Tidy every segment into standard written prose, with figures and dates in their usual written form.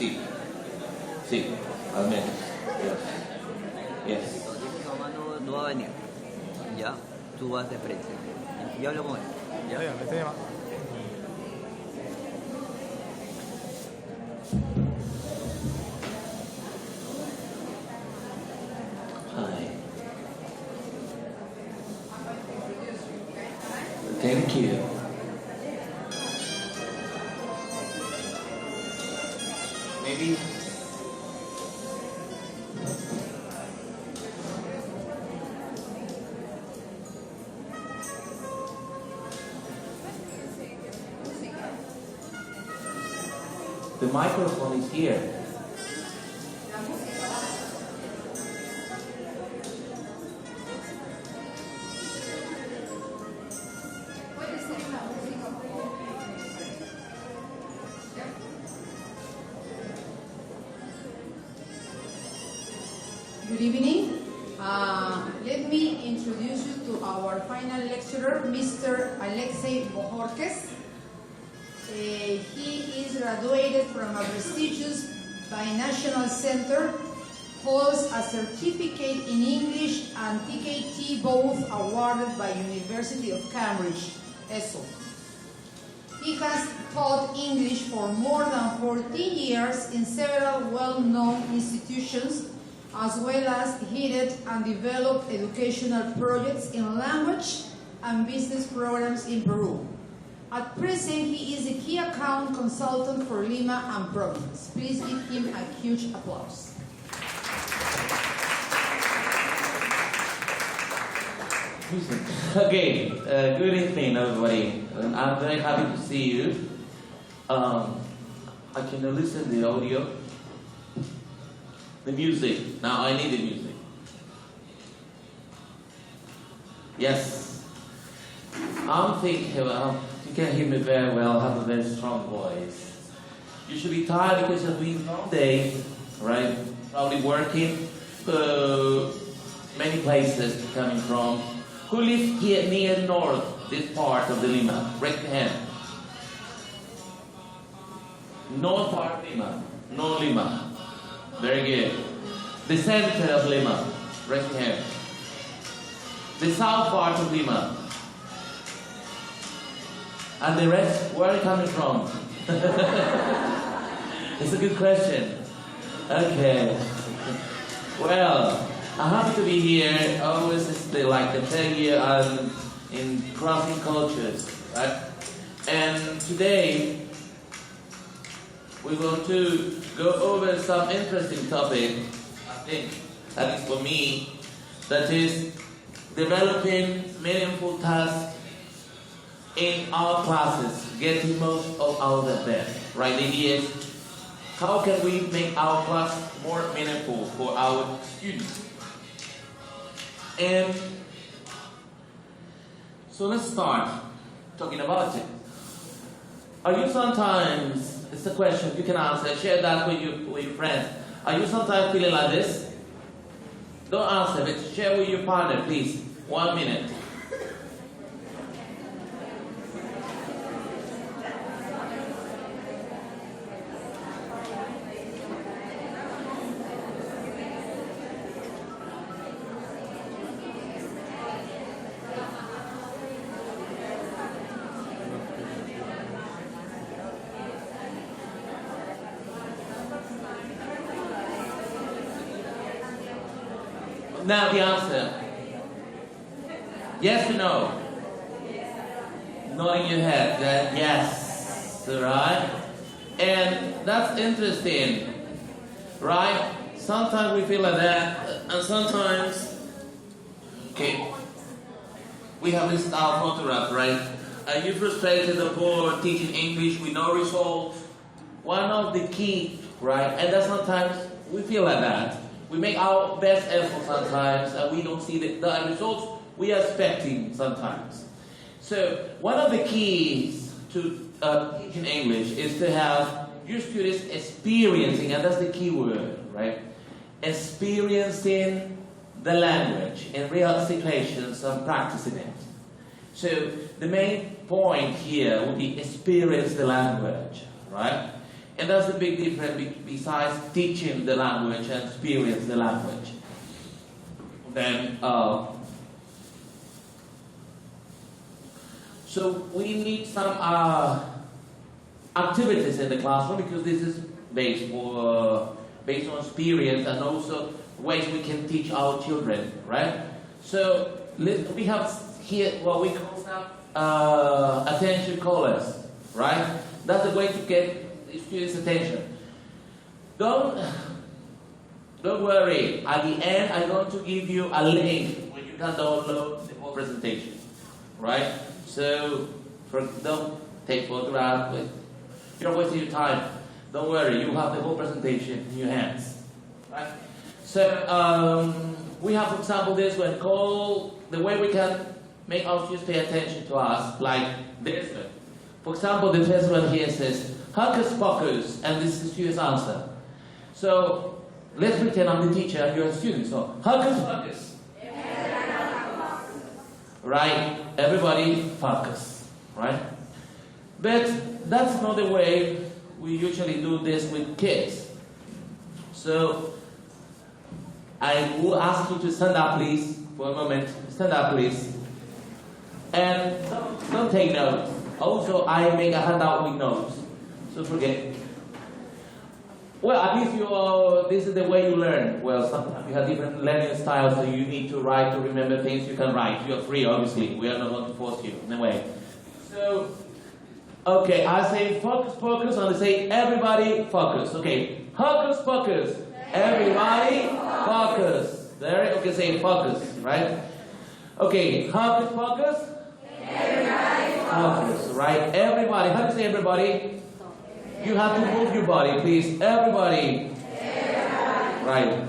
Sí. Sí, al menos. Yes. Entonces mi mamá no va a venir. Ya, tú vas de frente. Yo hablo con él. ¿Ya? Hi. Thank you. Maybe. The microphone is here. Good evening. Let me introduce you to our final lecturer, Mr. Alexei Bohorkes. He is graduated from a prestigious binational center, holds a certificate in English and TKT, both awarded by University of Cambridge, ESO. He has taught English for more than 14 years in several well-known institutions, as well as headed and developed educational projects in language and business programs in Peru. At present, he is a key account consultant for Lima and province. Please give him a huge applause. Okay, good evening, everybody. I'm very happy to see you. I can listen to the audio. The music. Now I need the music. Yes. I'm thinking, you can hear me very well, I have a very strong voice. You should be tired because it's been a long day, right? Probably working, many places coming from. Who lives here near north, this part of the Lima? Raise your hand. North part of Lima. No Lima. Very good. The center of Lima. Raise your hand. The south part of Lima. And the rest, where are you coming from? It's a good question. Okay. Well, I'm happy to be here. Always it's like the third year I'm in crossing cultures, right? And today we're going to go over some interesting topic, I think, at least for me, that is developing meaningful tasks in our classes, getting most out of them, right? The idea is, how can we make our class more meaningful for our students? And so let's start talking about it. Are you sometimes, it's a question you can answer, share that with your friends. Are you sometimes feeling like this? Don't answer, but share with your partner, please. 1 minute. Now the answer. Yes or no? Nodding your head. That yes. Right? And that's interesting. Right? Sometimes we feel like that. And sometimes, okay, we have this our photograph, right? Are you frustrated or bored teaching English with no results? One of the key, right? And that sometimes we feel like that. We make our best effort sometimes and we don't see the results we are expecting sometimes. So one of the keys to teaching English is to have your students experiencing, and that's the key word, right? Experiencing the language in real situations and practicing it. So the main point here would be experience the language, right? And that's the big difference besides teaching the language and experience the language. Then, so we need some activities in the classroom, because this is based on experience and also ways we can teach our children, right? So we have here what we call attention callers, right? That's the way to get the students' attention. Don't worry. At the end, I'm going to give you a link where you can download the whole presentation, right? So don't take photographs. You're wasting your time. Don't worry. You have the whole presentation in your hands, right? So we have, for example, this one called the way we can make our students pay attention to us, like this one. For example, the first one here says, "Hocus pocus," and this is the student's answer. So let's pretend I'm the teacher and you're a student. So, hocus pocus. Right? Everybody focus. Right? But that's not the way we usually do this with kids. So, I will ask you to stand up, please, for a moment. Stand up, please. And don't take notes. Also, I make a handout with notes. So forget. Well, at least this is the way you learn. Well, sometimes you have different learning styles, so you need to write to remember things you can write. You're free, obviously. We are not going to force you in a way. So, okay, I say focus, focus, and I say everybody focus. Okay, hocus pocus. Everybody focus. There, okay, say focus, right? Okay, hocus pocus. Everybody focus, right? Everybody. How do you say everybody? You have to move your body, please. Everybody. Right.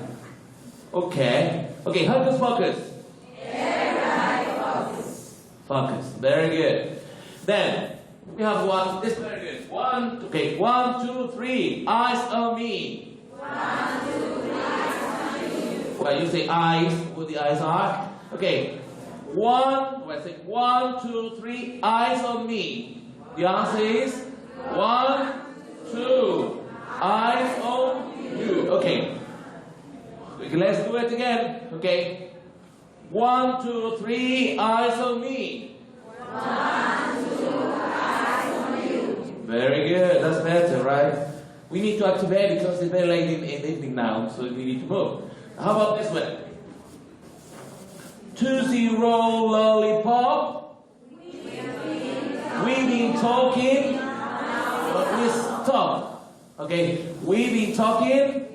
Okay. Okay, hocus pocus. Everybody focus. Focus. Very good. Then, we have one. This is very good. Okay, 1, 2, 3. Eyes on me. 1, 2, 3. Eyes on you. Well, you say eyes, where the eyes are. Okay. 1, 2, 3. Eyes on me. The answer is 1, 2. Eyes on you. Okay. Let's do it again. Okay. 1, 2, 3. Eyes on me. 1, 2. Eyes on you. Very good. That's better, right? We need to activate because it's very late in the evening now, so we need to move. How about this one? 2-0 lollipop. We've been talking, but we stop. Okay, we've been talking.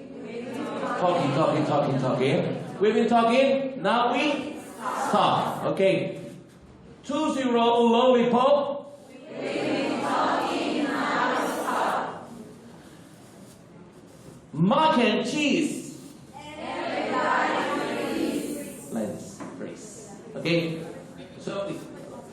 We've been talking, now we stop. Okay, 2-0 lollipop. We've been talking, now we stop. Mac and cheese. Okay, so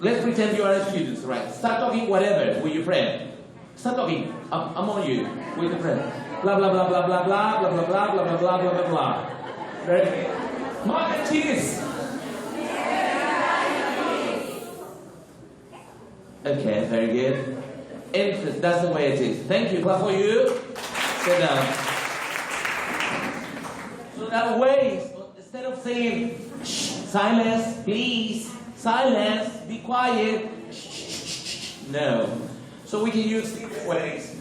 let's pretend you are a student, right? Start talking whatever with your friend. Start talking among you with your friend. Blah blah blah blah blah blah blah blah blah blah blah blah blah blah blah. Right? Mac and cheese. Okay, very good. Interest. That's the way it is. Thank you. Clap for you. Sit down. So that way, instead of saying silence, please. Silence. Be quiet. No. So we can use different ways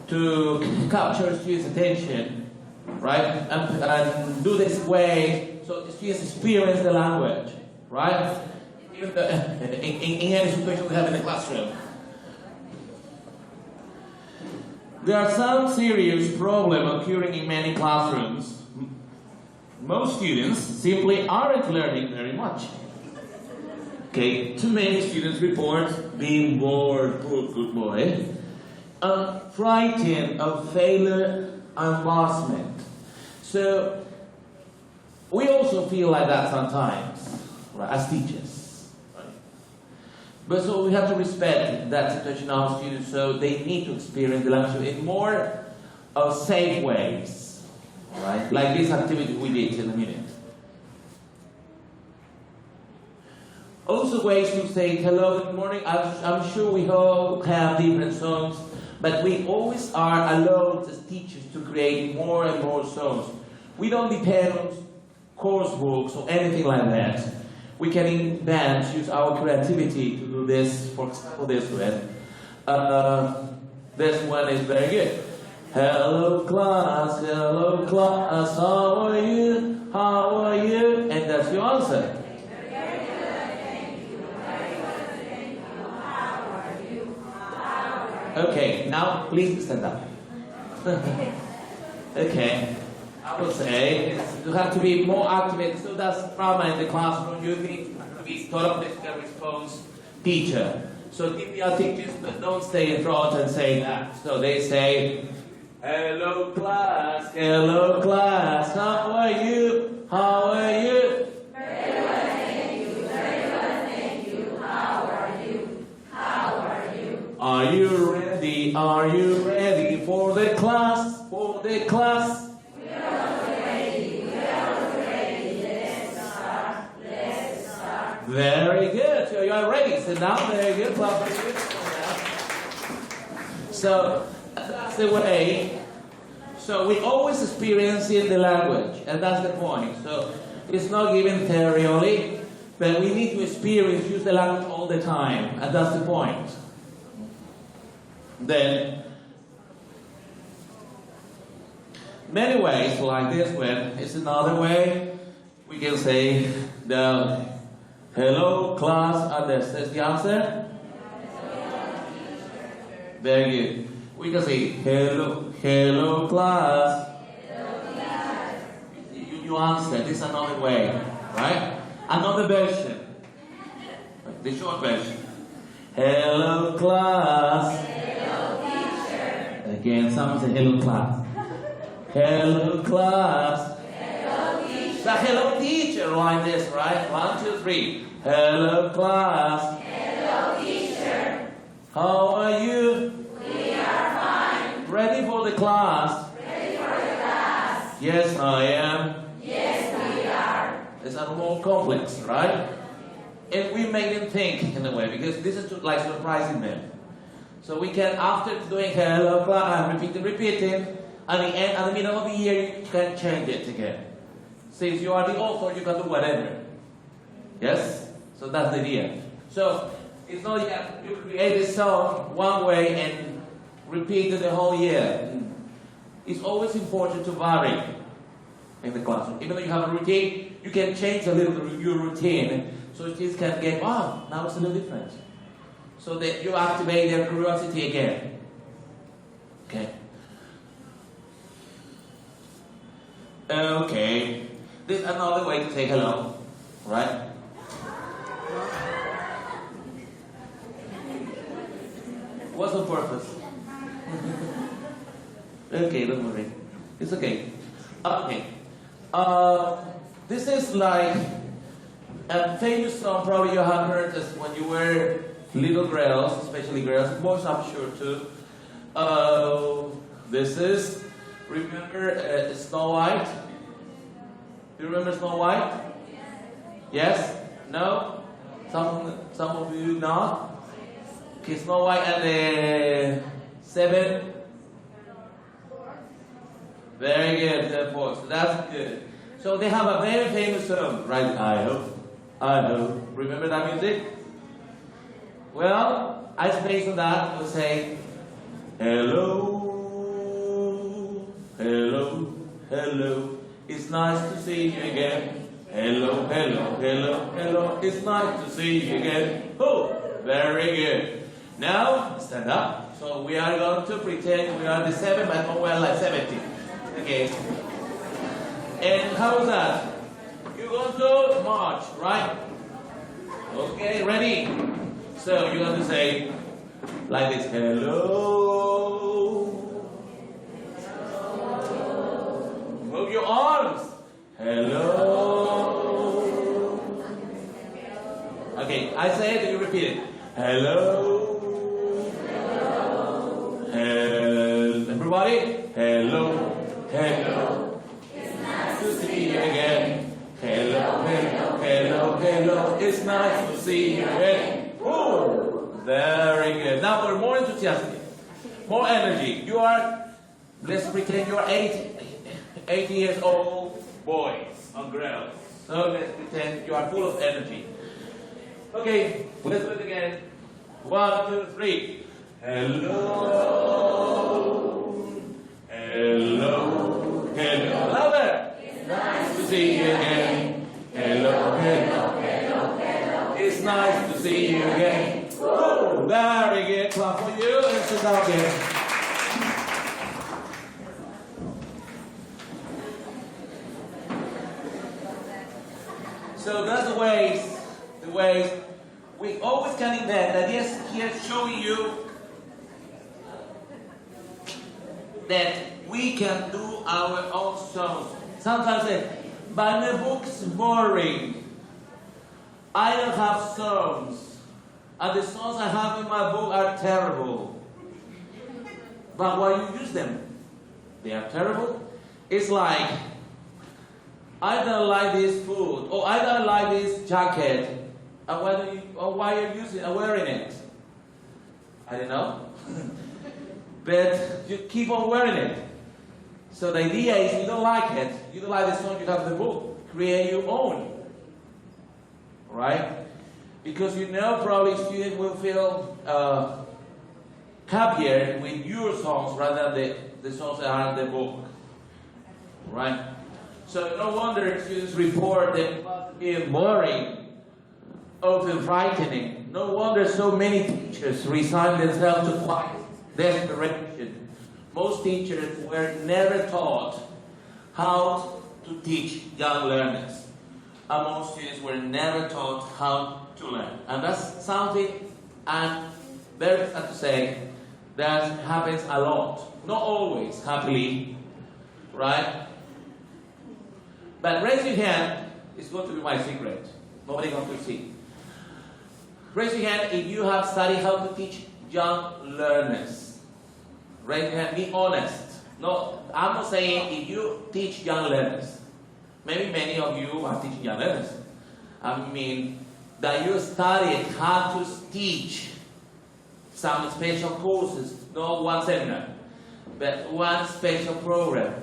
to capture students' attention, right? And do this way so the students experience the language, right? In any situation we have in the classroom. There are some serious problems occurring in many classrooms. Most students simply aren't learning very much. Okay, too many students report being bored, poor good boy, and frightened of failure and embarrassment. So, we also feel like that sometimes, right, as teachers. Right? But so we have to respect that situation of our students, so they need to experience the language in more safe ways. Right? Like this activity we did in a minute. Also ways to say hello, good morning. I'm sure we all have different songs But we always are allowed as teachers to create more and more songs. We don't depend on course books or anything like that. We can invent, use our creativity to do this. For example, this one. This one is very good. Hello class, how are you? How are you? And that's your answer. Okay, now please stand up. Okay, I will say you have to be more active. So that's drama in the classroom. You need to be total response teacher. So TPR teachers don't stay in front and say that. So they say, hello class, how are you? How are you? Very well, thank you. Very well, thank you. How are you? How are you? Are you ready? Are you ready for the class? For the class? We are ready. We are ready. Let's start. Let's start. Very good. So you are ready. Sit down. Very good. Clap. Very good. So that's the way. So we always experience in the language, and that's the point. So it's not given theory only, but we need to experience, use the language all the time, and that's the point. Then, many ways like this one is another way. We can say the hello class, and this is the answer. Very good. We can say hello class. You answer. This is another way, right? Another version. The short version. Hello class. Hello, teacher. Again, someone say hello class. Hello class. Hello, teacher. The hello teacher like this, right? 1, 2, 3. Hello class. Hello, teacher. How are you? We are fine. Ready for the class? Ready for the class. Yes, I am. Yes, we are. It's a more complex, right? And we make them think in a way, because this is like surprising them. So we can, after doing hello class, repeating, at the end, at the middle of the year, you can change it again. Since you are the author, you can do whatever. Yes? So that's the idea. So it's not yet you create a song one way and repeat it the whole year. It's always important to vary in the classroom. Even though you have a routine, you can change a little bit your routine so kids can get, oh, now it's a little different. So that you activate their curiosity again. Okay. Okay. This is another way to say hello, right? What's the purpose? Okay, don't worry. It's okay. Okay. This is like a famous song probably you have heard this when you were little girls, especially girls, boys I'm sure too. This is, remember Snow White? Do you remember Snow White? Yes? No? Some of you not? Okay, Snow White and the 7? Very good, the 4. So that's good. So they have a very famous song, right? I hope. Remember that music? Well, I based on that, we'll say, hello, hello, hello. It's nice to see you again. Hello, hello, hello, hello. It's nice to see you again. Oh, very good. Now, stand up. So we are going to pretend we are the 7, but not well like 70. Okay. And how is that? You're going to march, right? Okay, ready? So you're going to say like this. Hello. Move your arms. Hello. Okay, I say it and you repeat it. Hello. Everybody? Hello. Hello. It's nice to see you again. Hello, hello, hello, hello. It's nice to see you again. Oh, very good. Now we're more enthusiastic. More energy. You are, let's pretend you are 80 years old boys and girls. So let's pretend you are full of energy. Okay, let's do it again. 1, 2, 3. Hello. Hello. Hello. Louder. It's nice to see you again. Hello. Hello. Hello. Hello. It's nice to see you again. Woo. Very good. Clap for you and sit down again. So that's the ways we always can invent that. Yes, here showing you that we can do our own songs. Sometimes say, but the book's boring. I don't have songs. And the songs I have in my book are terrible. But why you use them? They are terrible. It's like, I don't like this food, or I don't like this jacket. And why are you wearing it? I don't know. But you keep on wearing it. So the idea is you don't like it, you don't like the song, you have the book. Create your own. Right? Because you know probably students will feel happier with your songs rather than the songs that are in the book. Right? So no wonder students report them being boring, often frightening. No wonder so many teachers resign themselves to quiet desperation. Most teachers were never taught how to teach young learners. And most students were never taught how to learn. And that's something, and very sad to say, that happens a lot. Not always, happily, right? But raise your hand, it's going to be my secret. Nobody going to see. Raise your hand if you have studied how to teach young learners. Raise your hand, be honest. No, I'm not saying if you teach young learners. Maybe many of you are teaching young learners. I mean, that you studied how to teach some special courses, not one seminar, but one special program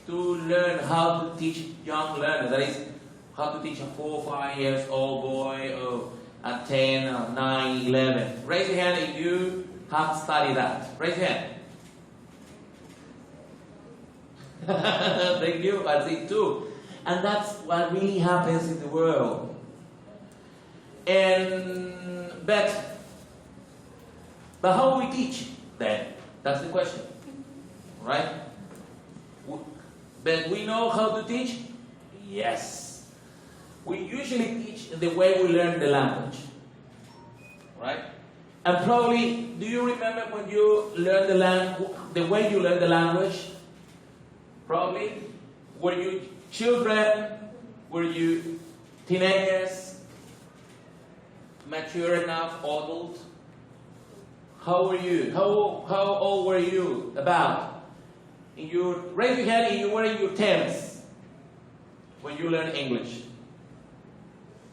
to learn how to teach young learners. That is, how to teach a 4 or 5 years old boy, or a 10, or 9, 11. Raise your hand if you have studied that. Raise your hand. Thank you, I see too. And that's what really happens in the world. But how we teach then? That's the question. Right? But we know how to teach? Yes. We usually teach the way we learn the language. Right? And probably, do you remember when you learned the way you learn the language? Probably. Were you children? Were you teenagers? Mature enough, adult? How were you? How old were you? About? Raise your hand if you were in your 10s when you learned English.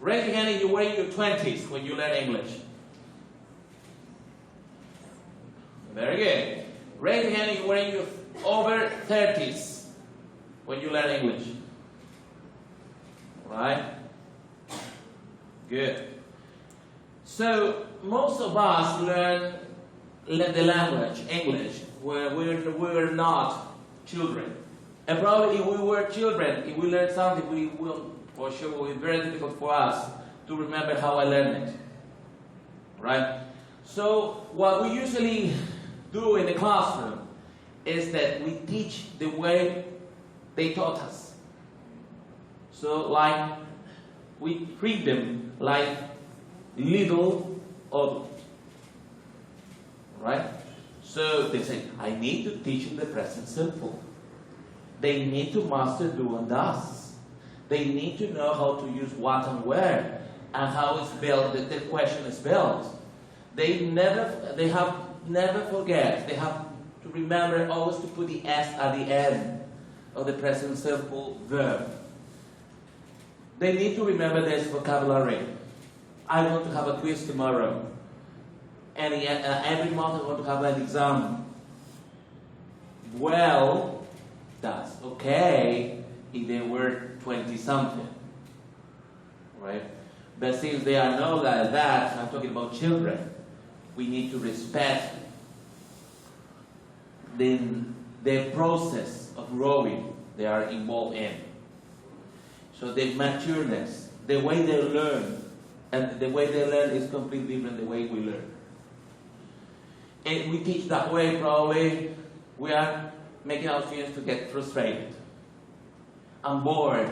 Raise your hand if you were in your 20s when you learned English. Very good. Raise your hand if you were in your over 30s when you learn English. Right? Good. So, most of us learn the language, English, where we were not children. And probably if we were children, if we learned something, we will, for sure, it will be very difficult for us to remember how I learned it. Right? So, what we usually do in the classroom is that we teach the way they taught us. So, like, we treat them like little adults. Right? So, they say, I need to teach them the present simple. They need to master do and does. They need to know how to use what and where, and how it's spelled, the question is spelled. They have never forget. They have to remember always to put the S at the end of the present simple verb. They need to remember this vocabulary. I want to have a quiz tomorrow. And every month I want to have an exam. Well, that's okay if they were 20-something, right? But since they are not like that, I'm talking about children, we need to respect the process of growing they are involved in. So the matureness, the way they learn, and the way they learn is completely different the way we learn. And we teach that way, probably we are making our students to get frustrated and bored,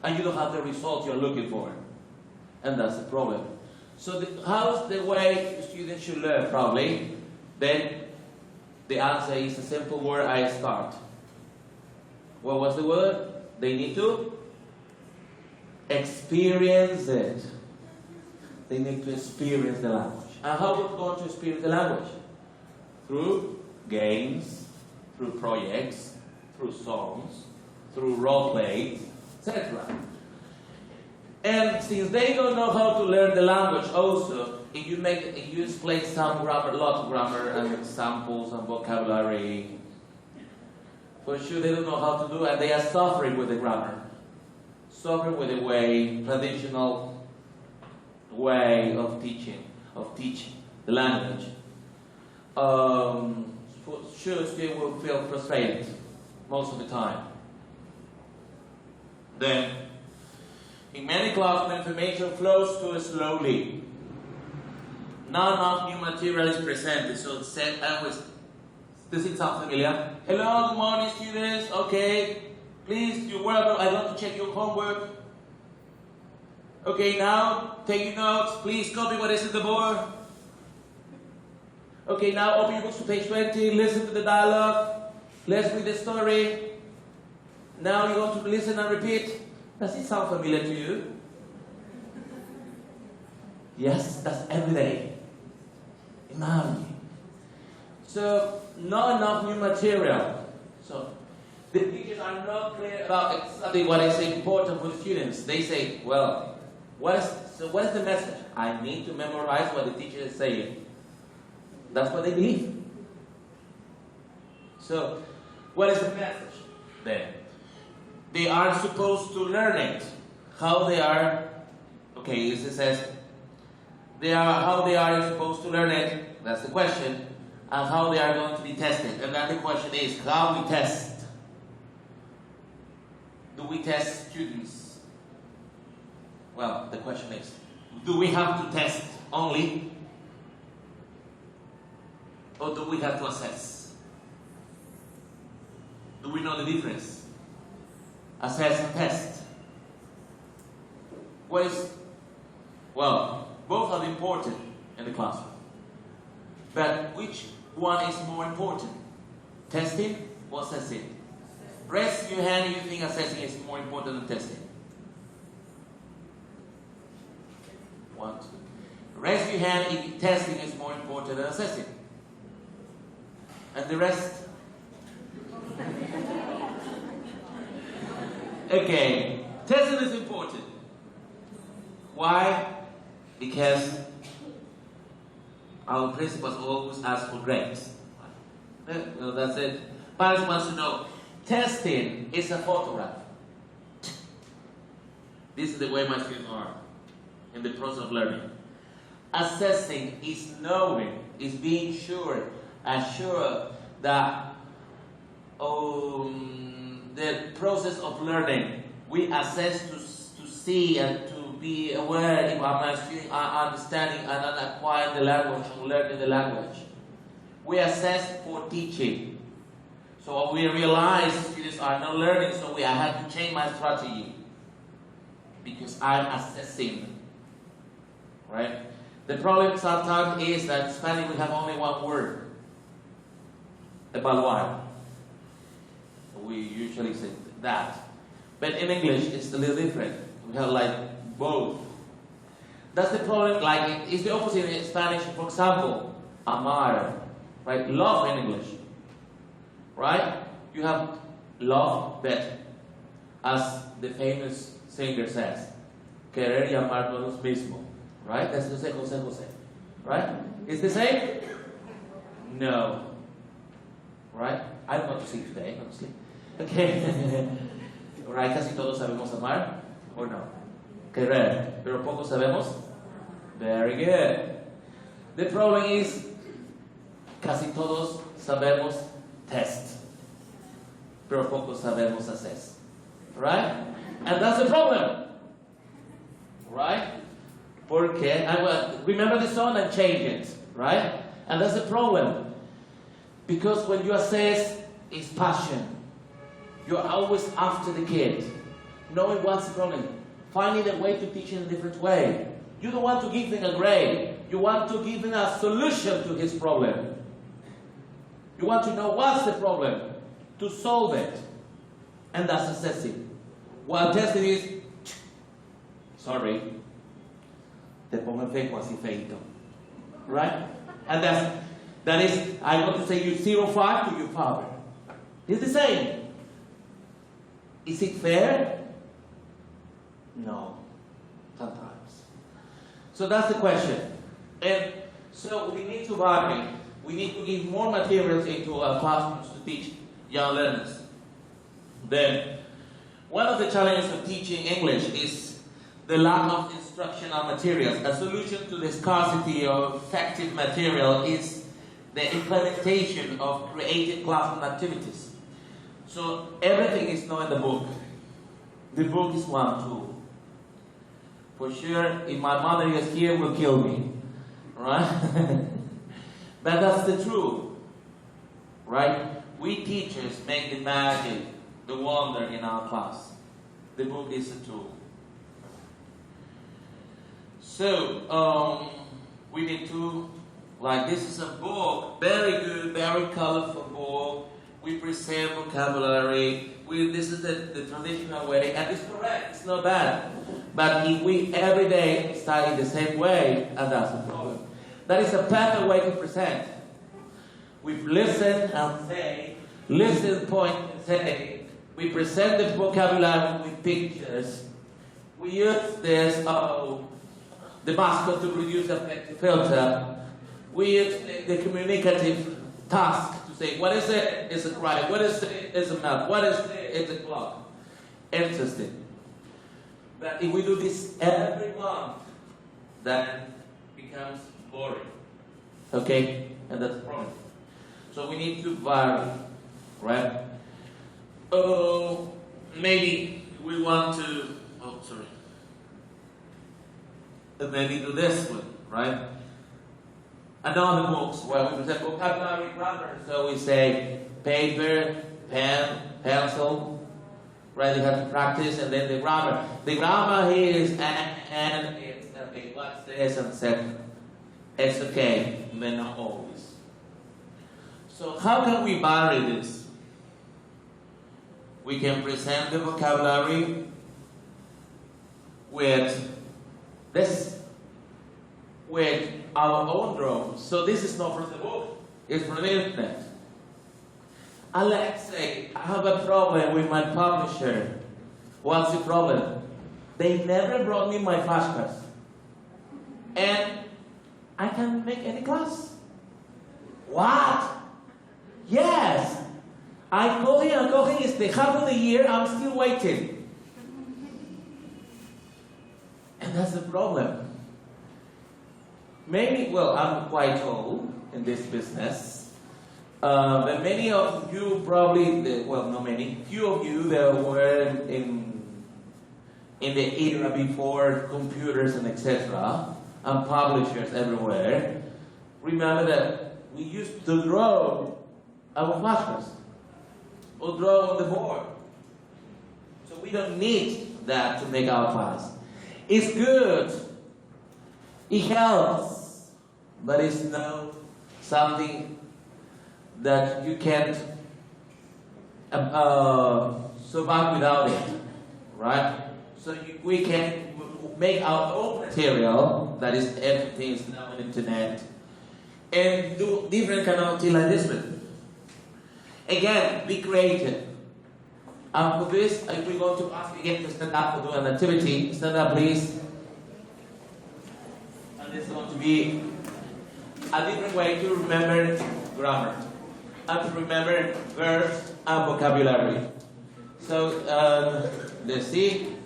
and you don't have the results you're looking for, and that's the problem. So how's the way students should learn? Probably then the answer is a simple word: I start. What was the word? They need to experience it. They need to experience the language. And how are we going to experience the language? Through games, through projects, through songs, through role plays, etc. And since they don't know how to learn the language also, if you explain some grammar, lots of grammar and examples and vocabulary, for sure they don't know how to do it, and they are suffering with the grammar. Suffering with the traditional way of teaching the language. For sure they will feel frustrated most of the time. Then, in many classes, the information flows too slowly. Not enough new material is presented, so does it sound familiar? Hello, good morning, students. Okay, please, you're welcome. I want to check your homework. Okay, now, take your notes. Please copy what is in the board. Okay, now open your books to page 20. Listen to the dialogue. Let's read the story. Now you're going to listen and repeat. Does it sound familiar to you? Yes, that's every day. Imagine. So, not enough new material. So, the teachers are not clear about exactly what is important for the students. They say, well, what is the message? I need to memorize what the teacher is saying. That's what they believe. So, what is the message then? They are supposed to learn it. How they are, okay, it says, how they are supposed to learn it, that's the question, and how they are going to be tested. And then the question is, how we test? Do we test students? Well, the question is, do we have to test only? Or do we have to assess? Do we know the difference? Assess and test. Well, both are important in the classroom. But which one is more important? Testing or assessing? Raise your hand if you think assessing is more important than testing. 1, 2. Raise your hand if testing is more important than assessing. And the rest? Okay, testing is important. Why? Because our principals always ask for grades. Well, that's it. Parents want to know, testing is a photograph. This is the way my students are in the process of learning. Assessing is knowing, is being assured that the process of learning, we assess to see and to be aware if my students are understanding and acquiring the language and learning the language. We assess for teaching. So we realize students are not learning, so I have to change my strategy because I'm assessing. Right? The problem sometimes is that in Spanish we have only one word. Evaluar. We usually say that. But in English, it's a little different. We have like both. That's the problem. Like, it's the opposite in Spanish. For example, amar, right? Love in English, right? You have love, but as the famous singer says, querer y amar no es lo mismo, right? That's Jose, right? Is the same? No. Right? I'm going to sing today, honestly. Okay. Right, casi todos sabemos amar, or no? Okay, right. Pero pocos sabemos. Very good. The problem is, casi todos sabemos test, pero pocos sabemos assess. Right? And that's the problem. Right? Porque, remember the song and change it. Right? And that's the problem. Because when you assess, it's passion. You're always after the kid, knowing what's the problem, finding a way to teach in a different way. You don't want to give him a grade. You want to give him a solution to his problem. You want to know what's the problem, to solve it. And that's assessing. While testing is, sorry, te pongo feco así feito. Right? And that is, I'm going to say you 0.5 to your father. It's the same. Is it fair? No. Sometimes. So that's the question. And so we need to vary. We need to give more materials into our classrooms to teach young learners. Then, one of the challenges of teaching English is the lack of instructional materials. A solution to the scarcity of effective material is the implementation of creative classroom activities. So everything is not in the book. The book is one tool. For sure, if my mother is here, will kill me. Right? But that's the truth. Right? We teachers make the magic, the wonder in our class. The book is a tool. So, we need to, this is a book, very good, very colorful book. We present vocabulary. This is the traditional way, and it's correct. It's not bad. But if we every day study the same way, and that's the problem. That is a better way to present. We listen and say, listen, point, and say. We present the vocabulary with pictures. We use this, the mascot to produce a filter. We use the communicative task to say, what is it? It's a cry. What is it? It's a mouth. What is it? It's a clock. Interesting. But if we do this every month, then it becomes boring. Okay? And that's the problem. So we need to vary, right? Oh, maybe we want to, maybe do this one, right? Another books where we present vocabulary grammar. So we say paper, pen, pencil, right? You have to practice, and then the grammar. The grammar here is and it's okay. What's this? And said it's okay, but not always. So how can we vary this? We can present the vocabulary with this, with our own drawings. So this is not from the book, it's from the internet. And let's say I have a problem with my publisher. What's the problem? They never brought me my flashcards. And I can't make any class. What? Yes. I call him, it's the half of the year, I'm still waiting. And that's the problem. Maybe, I'm quite old in this business, but many of you probably, not many, few of you that were in the era before computers and etc., and publishers everywhere, remember that we used to draw our flashcards or draw on the board. So we don't need that to make our class. It's good. It helps, but it's not something that you can't survive without it, right? So we can make our own material, that is everything is now on the internet, and do different kind of thing like this one. Again, be creative. And for this, if we're going to ask again to stand up to do an activity, stand up please. And this is going to be a different way to remember grammar. and to remember verbs and vocabulary. So, let's see.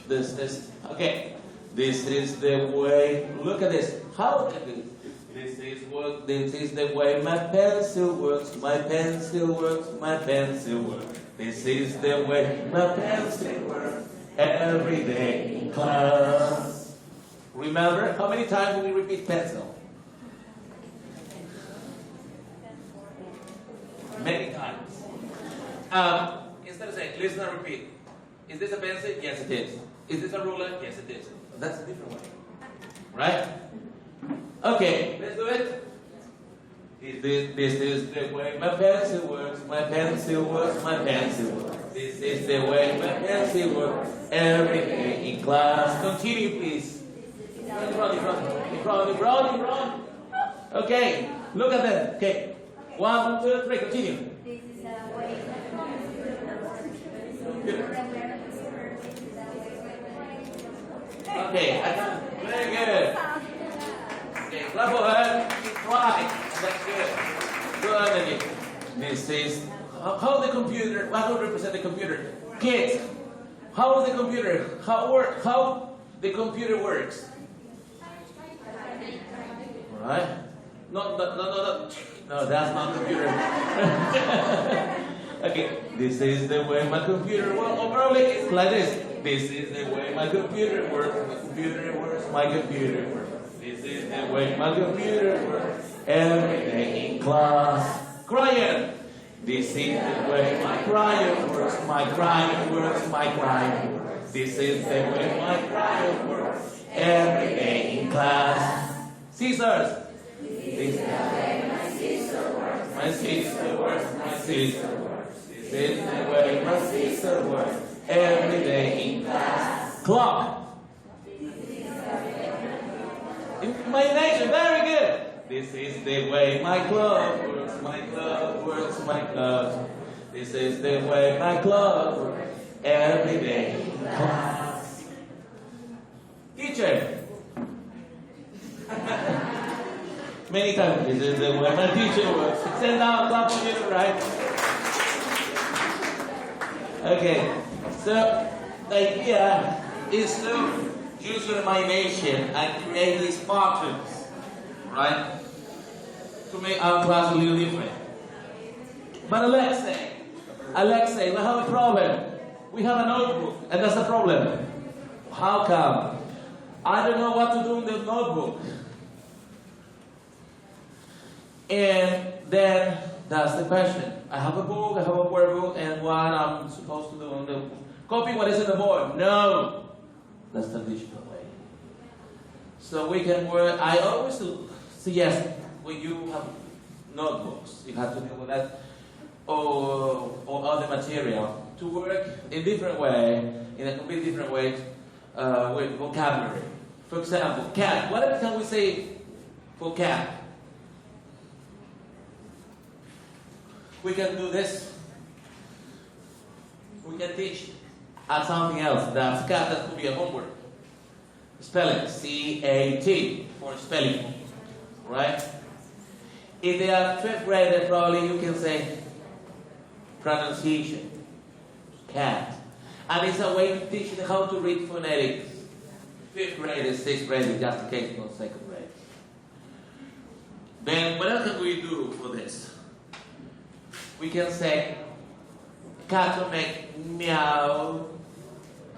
This is, okay. This is the way, look at this. How, this is the way my pencil works, my pencil works, my pencil works. This is the way my pencil works every day in class. Remember, how many times do we repeat pencil? Many times. Instead of saying, listen and repeat. Is this a pencil? Yes, it is. Is this a ruler? Yes, it is. That's a different way. Right? Okay, let's do it. This is the way my pencil works, my pencil works, my pencil works. This is the way my pencil works every day in class. Continue, please. In front. Okay, look at them. Okay, 1, 2, 3, continue. Okay, very good. Okay, clap for her. Try. That's good. Good again. This is how the computer. What would represent the computer? Kids. How is the computer? How the computer works? Right? No, that's not computer. Okay, this is the way my computer works. Oh, probably it's like this. This is the way my computer works. My computer works. My computer works. This is the way my computer works every day in class. Crying. This is the way my crying works. My crying works. My crying works. This is the way my crying works every day in class. Scissors. This is the way my sister works. My sister works. My sister works. This is the way my sister works every day in class. Clock. Imagination, very good. This is the way my clock works. My clock works. My clock. This is the way my clock works every day in class. Teacher. Many times. This is the way my teacher works. Send down, clap for you, right? Okay. So the idea is to use your imagination and create these patterns, right? To make our class a little different. But Alexei, we have a problem. We have a notebook, and that's the problem. How come? I don't know what to do in the notebook. And then that's the question. I have a book, I have a workbook, and what I'm supposed to do on the copy what is in the board. No! That's the traditional way. So we can work. I always suggest when you have notebooks, you have to deal with that, or other material, to work in a different way, in a completely different way, with vocabulary. For example, cat. What can we say for cat? We can do this. We can teach at something else. That's cat. That could be a homework. Spelling. C-A-T for spelling. Right? If they are fifth grade, probably you can say pronunciation. Cat. And it's a way to teach them how to read phonetics. Fifth grade, sixth grade, just in case not second grade. Then what else can we do for this? We can say, cat will make meow,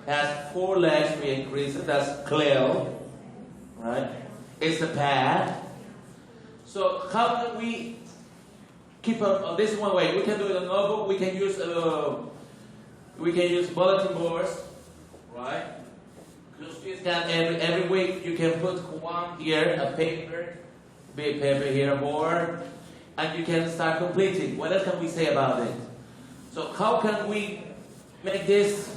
has 4 legs, we increase it, that's clear, right? It's a pad. So how can we keep on this one way? We can do it in a notebook, we can use bulletin boards, right? Every week you can put one here, a paper, big paper here, a board, and you can start completing. What else can we say about it? So how can we make this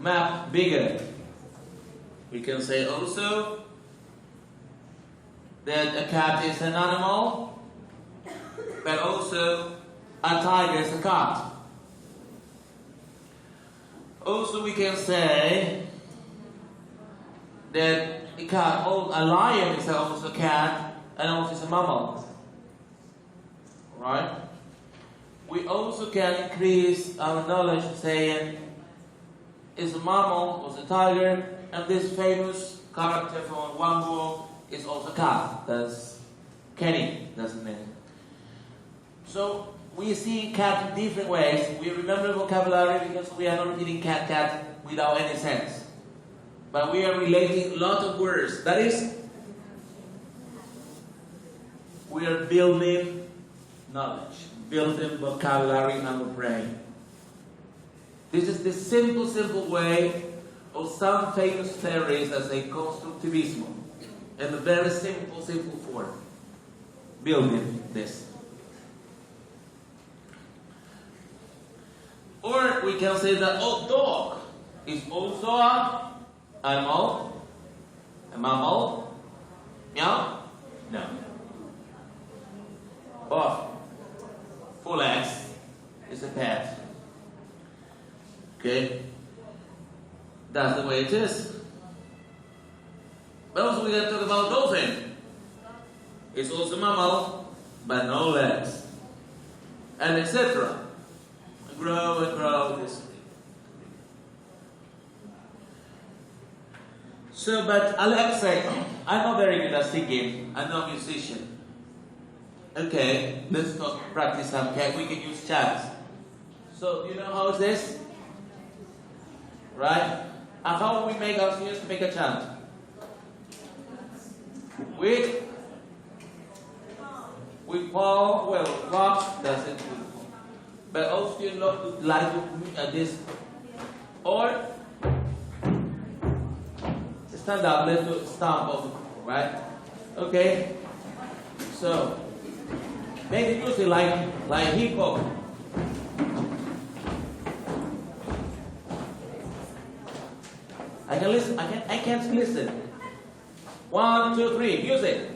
map bigger? We can say also that a cat is an animal, but also a tiger is a cat. Also we can say that a lion is also a cat, Animals is a mammal. Right? We also can increase our knowledge saying it's a mammal, was a tiger, and this famous character from one book is also cat. That's Kenny, that's the name. So we see cat in different ways. We remember vocabulary because we are not repeating cat without any sense. But we are relating a lot of words. That is, we are building knowledge, building vocabulary in our brain. This is the simple way of some famous theories as a constructivism, in a very simple form. Building this. Or we can say that dog is also an animal, a mammal. Meow? No. But 4 legs is a pet. Okay? That's the way it is. But also we can talk about dolphin. It's also a mammal, but no legs. And etc. Grow this way. So, but Alexa, I'm not very good at singing. I'm not a musician. Okay, let's not practice some cat. We can use chants. So, you know how is this? Right? And how we make our students make a chant? With Paul, well, what does it do? But all students like to this. Or stand up, let's do stomp of the right? Okay? So make the music like hip hop. I can listen, I can't listen. 1, 2, 3, music.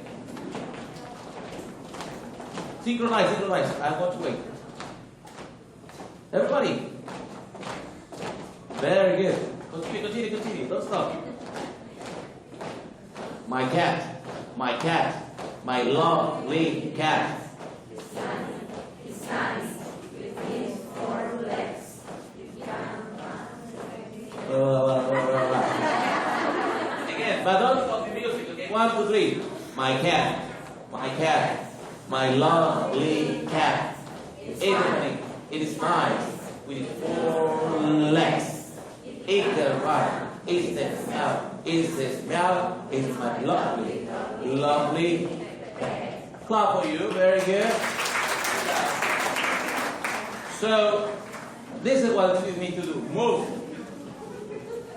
Synchronize. I want to wait. Everybody. Very good. Continue. Don't stop. My cat, my lovely cat. It's nice with his 4 legs. Again, but don't stop the music, okay? 1, 2, 3. My cat, my lovely cat. Everything, it is nice with 4 legs. It's the right, it's the smell, it's my lovely cat. Clap for you, very good. So, this is what students need to do, move.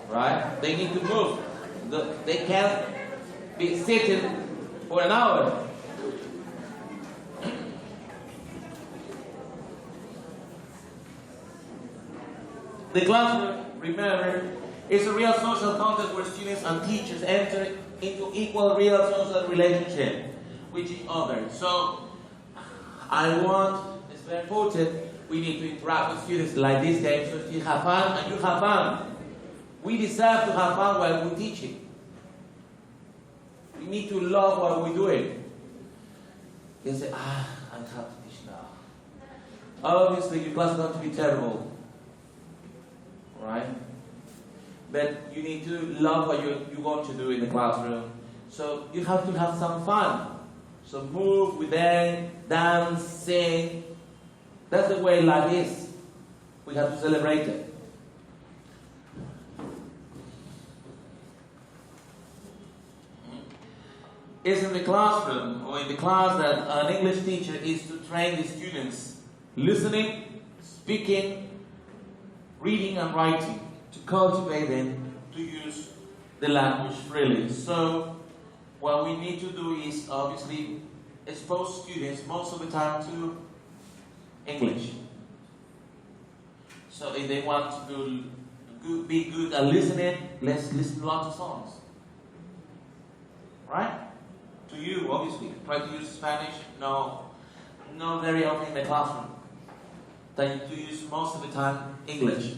Right? They need to move. They can't be sitting for an hour. The classroom, remember, is a real social context where students and teachers enter into equal real social relationship with each other. So, it's very important, we need to interact with students like this game so you have fun and you have fun. We deserve to have fun while we're teaching. We need to love what we're doing. You say, I have to teach now. Obviously, your class is going to be terrible. Right? But you need to love what you want to do in the classroom. So you have to have some fun. So move with them, dance, sing. That's the way life is. We have to celebrate it. It's in the classroom or in the class that an English teacher is to train the students listening, speaking, reading and writing, to cultivate them to use the language freely. So what we need to do is obviously expose students most of the time to English. So if they want to be good at listening, let's listen to lots of songs. Right? To you, obviously. Try to use Spanish. No, not very often in the classroom. They do use most of the time English.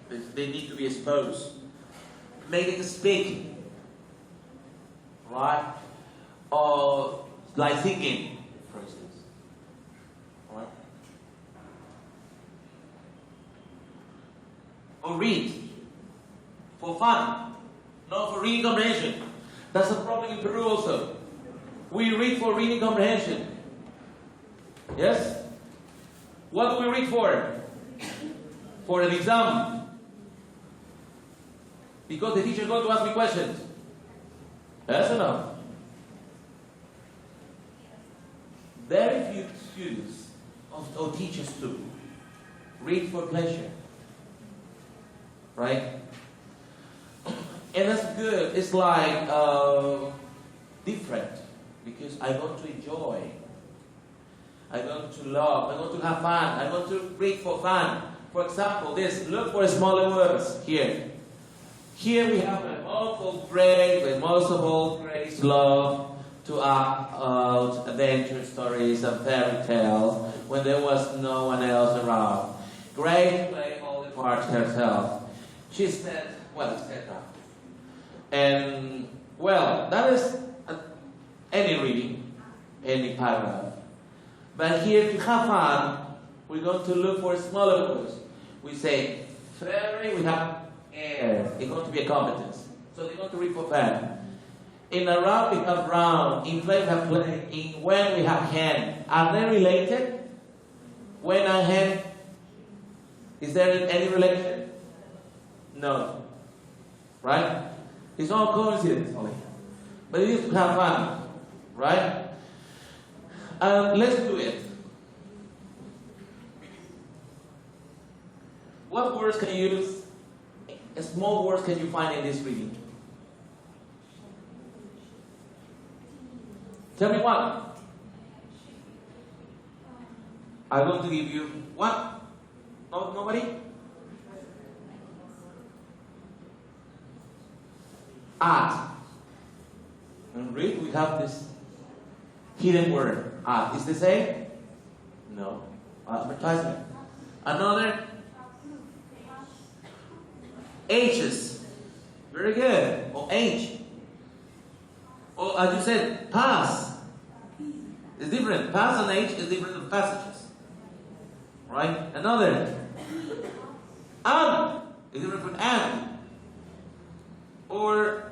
They need to be exposed. Make it speak. Right? Or like singing, for instance. All right? Or read for fun, not for reading comprehension. That's a problem in Peru also. We read for reading comprehension. Yes? What do we read for? For an exam. Because the teacher is going to ask me questions. Yes or no? Very few students or teachers too read for pleasure. Right? And that's good. It's like different. Because I want to enjoy. I want to love. I want to have fun. I want to read for fun. For example, this. Look for smaller words here. Here we have an awful phrase when most of all praise love to act out adventure stories and fairy tales when there was no one else around. Grace played all the parts herself. She said, well, etc. And, well, that is any reading, any paragraph. But here, to have fun, we're going to look for smaller words. We say, fairy, we have air. It's going to be a competence. So they're going to read for fun. In around, we have round. In play, we have play. In when, we have hand. Are they related? When and hand? Is there any relation? No. Right? It's all coincidence only. But it is to have fun. Right? Let's do it. What words can you use? Small words can you find in this reading? Tell me one. I'm going to give you one. No, nobody? Art. And read, we have this hidden word. Art. Is the same? No. Advertisement. Another. H's. Very good. Or H. Or as you said, pass. It's different. Pass and H is different than passages. Right? Another. Is different from and. Or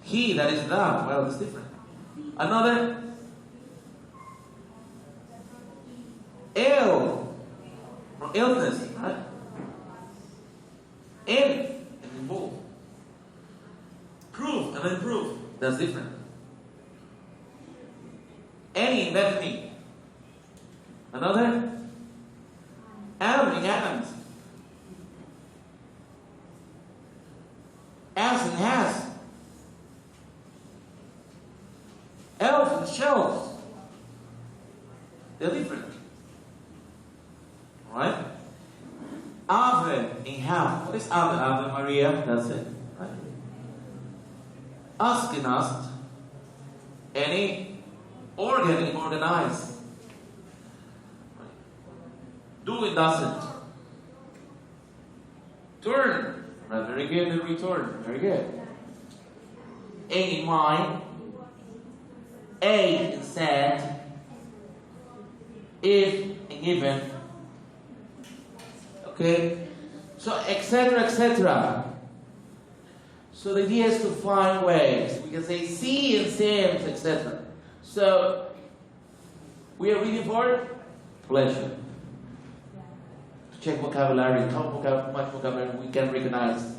he, that is thou. Well, it's different. Another. Ill. From illness. Right? And involve. Proof and then proof. That's different. Any, Bethany. Another. Am in atoms. As in has. Elf and shelves. They're different. Alright? Ave in half. What is Ave? Ave Maria. That's it. Right? Ask in asked. Any organ in organized. Right? Do it doesn't. Turn. Right, very good. And return. Very good. A in mind. A in said. If in given. Okay? So, etc., etc. So, the idea is to find ways. We can say see and Sims, etc. So, we are reading for pleasure. To check vocabulary, how much vocabulary we can recognize.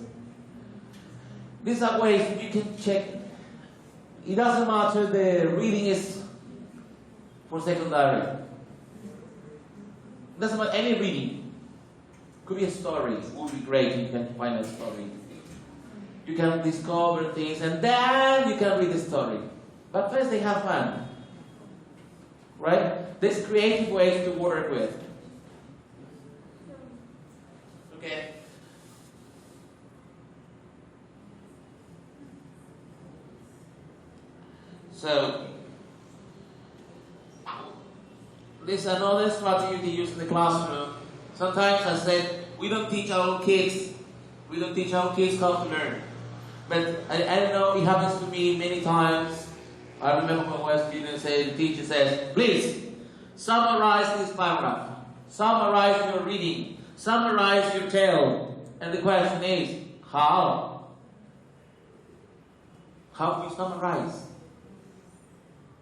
These are ways you can check. It doesn't matter, the reading is for secondary. It doesn't matter any reading. Could be a story. It would be great if you can find a story. You can discover things and then you can read the story. But first they have fun. Right? There's creative ways to work with. Okay? So, this is another strategy to use in the classroom. Sometimes I said, we don't teach our kids how to learn. But I don't know, it happens to me many times. I remember when I was student, the teacher says, please, summarize this paragraph. Summarize your reading. Summarize your tale. And the question is, how? How do you summarize?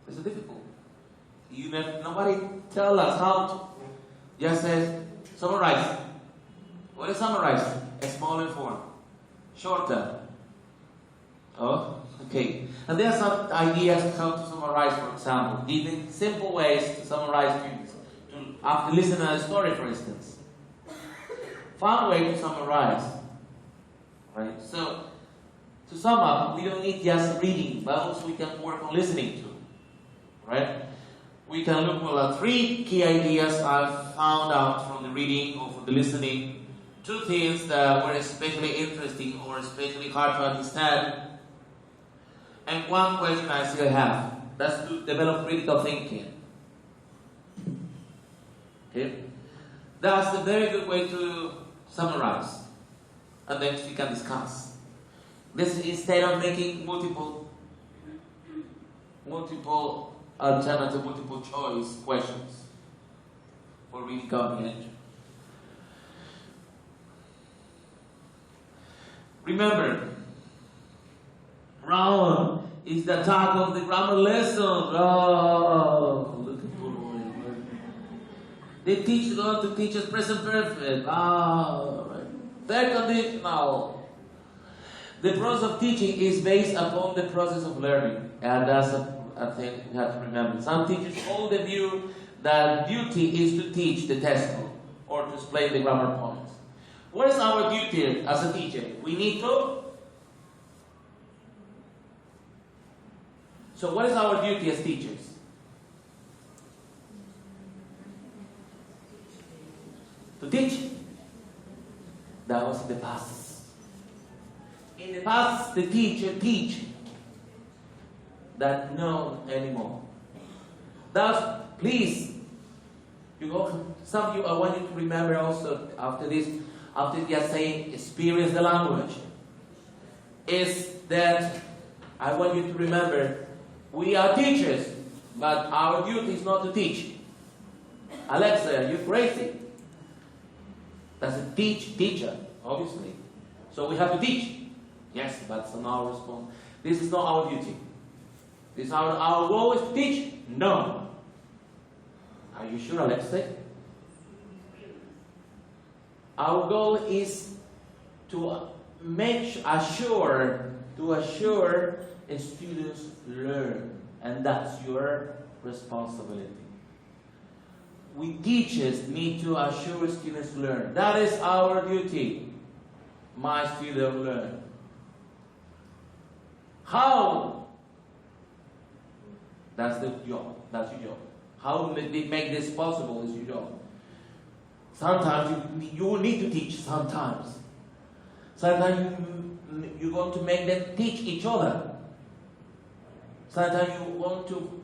It's difficult. Nobody tell us how to. Just says, summarize. What is summarize? A smaller form. Shorter. Oh, okay. And there are some ideas how to summarize, for example. Giving simple ways to summarize students. After listening to a story, for instance. Fun way to summarize. Right? So, to sum up, we don't need just reading, but also we can work on listening to. Right? We can look at 3 key ideas I've found out from the reading or from the listening. 2 things that were especially interesting or especially hard to understand. And 1 question I still have. That's to develop critical thinking. Okay? That's a very good way to summarize. And then you can discuss. This is instead of making multiple alternative, multiple choice questions for reading comprehension. Remember, round is the tag of the grammar lesson. Oh, look at Puro. They teach God to teach us present perfect. Oh, right. Third conditional. The process of teaching is based upon the process of learning, and that's a thing you have to remember. Some teachers hold the view that duty is to teach the textbook or to explain the grammar points. What is our duty as a teacher? We need to. So what is our duty as teachers? To teach. That was in the past. In the past, the teacher teach. That no anymore. Thus, please, some of you, I want you to remember also after just saying experience the language, is that I want you to remember we are teachers, but our duty is not to teach. Alexa, you're crazy. That's a teacher, obviously. So we have to teach. Yes, but it's not our response. This is not our duty. This our goal is to teach? No. Are you sure, Alexa? Our goal is to assure students learn, and that's your responsibility. We teachers need to assure students learn. That is our duty. My student learn. How? That's the job. That's your job. How they make this possible is your job. Sometimes you will need to teach. Sometimes you're going to make them teach each other. Sometimes you want to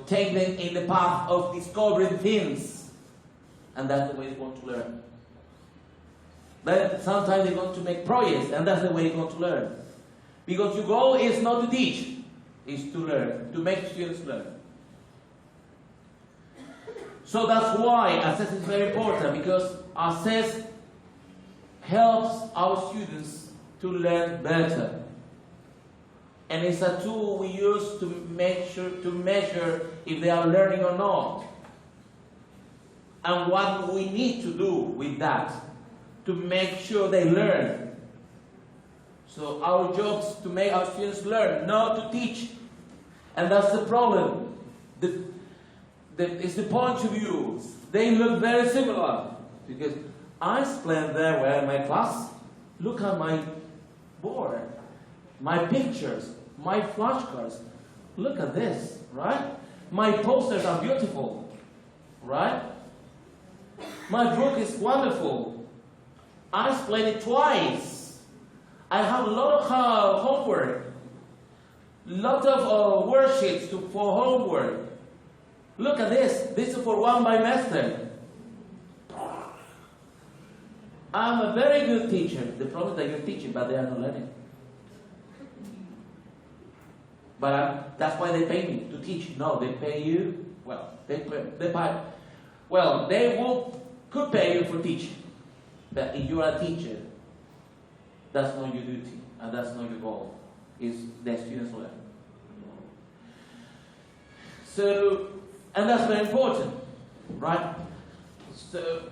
take them in the path of discovering things, and that's the way they want to learn. But sometimes they want to make projects, and that's the way they want to learn. Because your goal is not to teach, is to learn, to make students learn. So that's why assess is very important, because assess helps our students to learn better. And it's a tool we use to measure if they are learning or not. And what we need to do with that to make sure they learn. So our job is to make our students learn, not to teach. And that's the problem. It's the point of view. They look very similar. Because I explained very well in my class. Look at my board, my pictures, my flashcards. Look at this, right? My posters are beautiful, right? My book is wonderful. I explained it twice. I have a lot of homework, lot of worksheets for homework. Look at this. This is for one bimester. I'm a very good teacher. The problem is that you're teaching, but they are not learning. But that's why they pay me to teach. No, they pay you. Well, they could pay you for teaching. But if you are a teacher, that's not your duty, and that's not your goal. Is the students learn. So, and that's very important, right? So,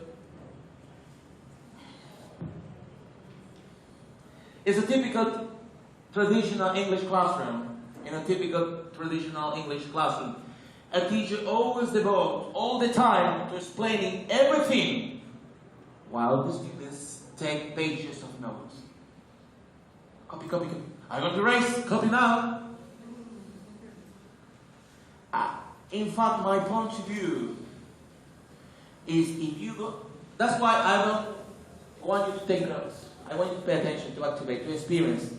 it's a typical traditional English classroom. In a typical traditional English classroom, a teacher always devotes all the time to explaining everything, while the students take pages of notes. Copy, copy, copy. I'm going to erase. Copy now. In fact, my point of view is if you go... That's why I don't want you to take notes. I want you to pay attention, to activate, to experience.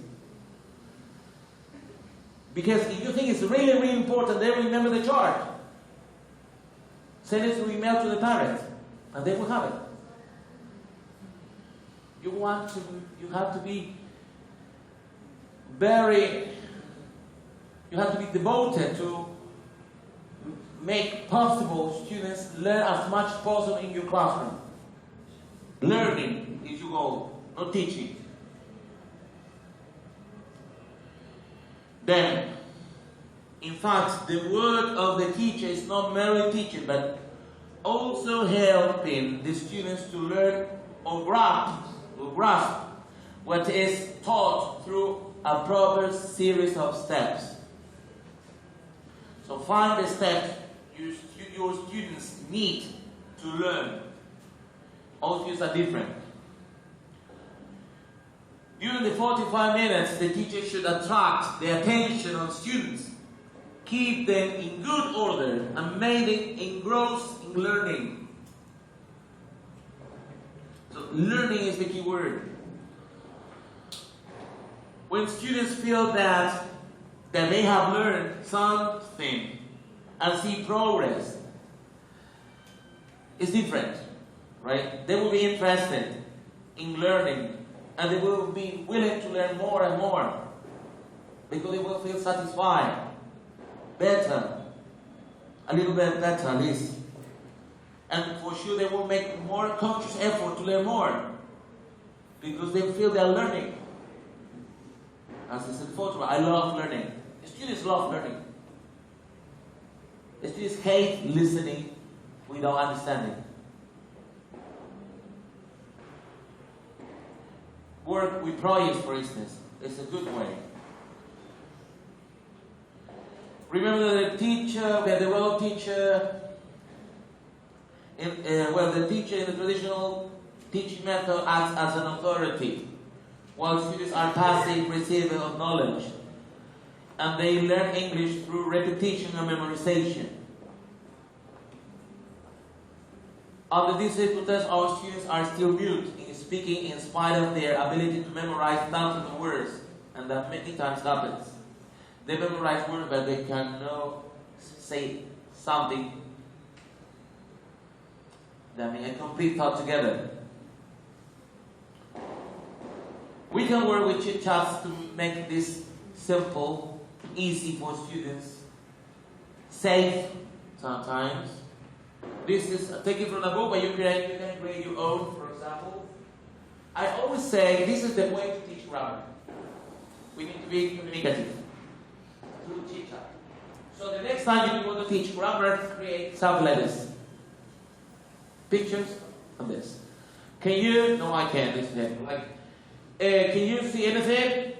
Because if you think it's really, really important, then remember the chart. Send it through email to the parent, and they will have it. You have to be devoted to make possible students learn as much as possible in your classroom. Learning is your goal, not teaching. Then, in fact, the work of the teacher is not merely teaching, but also helping the students to learn or grasp what is taught through a proper series of steps. So find the steps your students need to learn. All students are different. During the 45 minutes, the teacher should attract the attention of students, keep them in good order, and make them engrossed in learning. So learning is the key word. When students feel that they have learned something and see progress, it's different, right? They will be interested in learning, and they will be willing to learn more and more, because they will feel satisfied, better, a little bit better at least. And for sure they will make more conscious effort to learn more, because they feel they are learning. As I said before, I love learning. The students love learning. The students hate listening without understanding. Work with projects, for instance, is a good way. Remember the teacher, the role teacher, the teacher in the traditional teaching method acts as an authority, while students are passive recipients of knowledge, and they learn English through repetition and memorization. Under these circumstances, our students are still mute in speaking in spite of their ability to memorize thousands of words, and that many times happens. They memorize words, but they cannot say something that make a complete thought together. We can work with chit chats to make this simple, easy for students, safe sometimes. This is taken from a book, but you can create your own, for example. I always say this is the way to teach grammar. We need to be communicative through chit chat. So the next time you want to teach grammar, create something like this. Pictures of this. Can you? No, I can't. This is it. Like, can you see anything?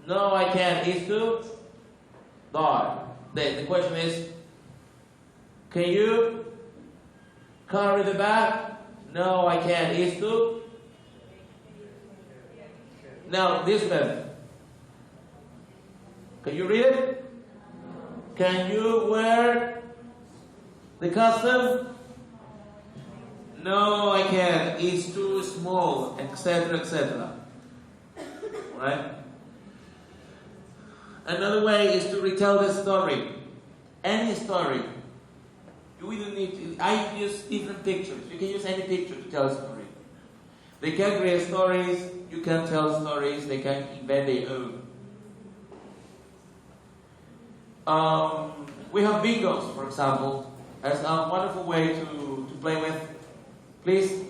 No, I can't. Is to dark. Then the question is, can you carry the bag? No, I can't. Is to? Now, this one. Can you read it? Can you wear the costume? No, I can't. It's too small, etc., etc. Right? Another way is to retell the story. Any story. You either need to, I use different pictures. You can use any picture to tell a story. They can create stories, you can tell stories, they can invent their own. We have bingos, for example, as a wonderful way to play with. Please,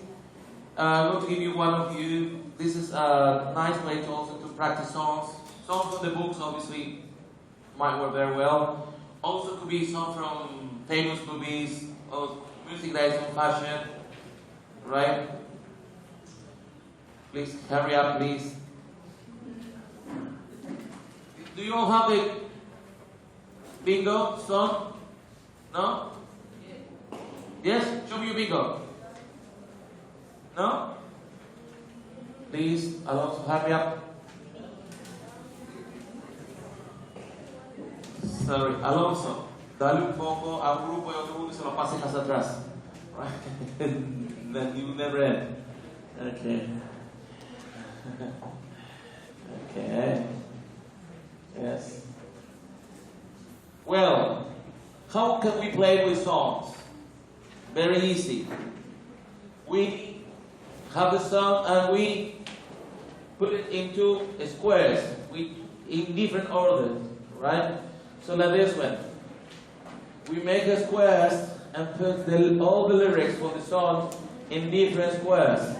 I'm going to give you one of you. This is a nice way to also to practice songs. Songs from the books, obviously, might work very well. Also could be songs from famous movies, or music that is on fashion, right? Please, hurry up, please. Do you all have a bingo song? No? Yes? Show me your bingo. No? Please, Alonso, hurry up. Sorry, Alonso, dale un poco a un grupo y a otro grupo y se lo pasen hacia atrás. Right? Then you never end. Okay. Okay. Yes. Well, how can we play with songs? Very easy. We have the song and we put it into squares in different orders, right? So like this one. We make a squares and put all the lyrics for the song in different squares,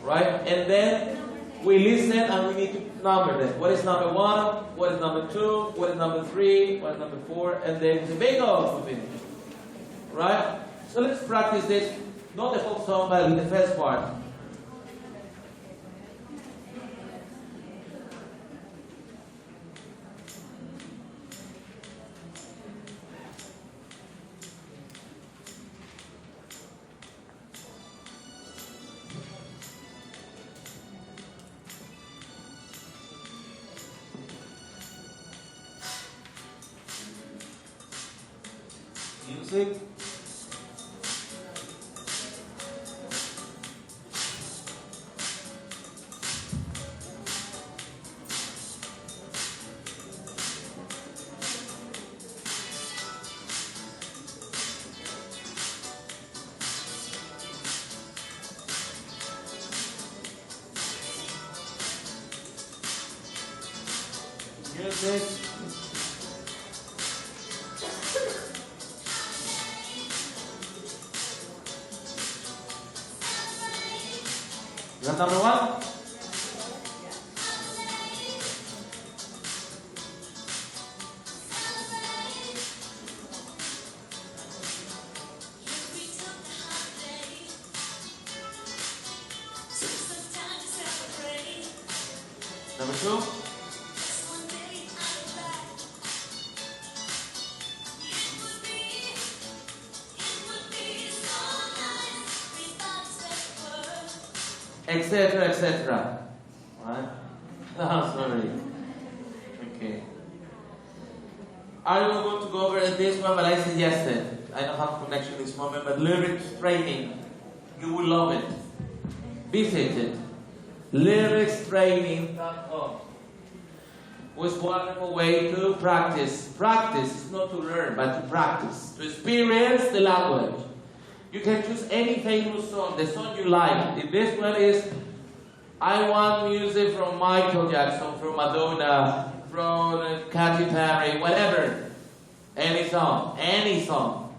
right? And then we listen and we need to number them. What is number 1? What is number 2? What is number 3? What is number 4? And then the bingo to finish, right? So let's practice this. Not the whole song, but the first part. Music. Music. You got number 1? Number 2? Etc. etc. Right? Oh, sorry. Okay. I'm not going to go over this one, but I suggested. I don't have a connection at this moment, but lyrics training. You will love it. Visit it. Lyricstraining.com. Was a wonderful way to practice. Practice is not to learn, but to practice. To experience the language. You can choose any famous song, the song you like. If this one is, I want music from Michael Jackson, from Madonna, from Katy Perry, whatever. Any song, any song.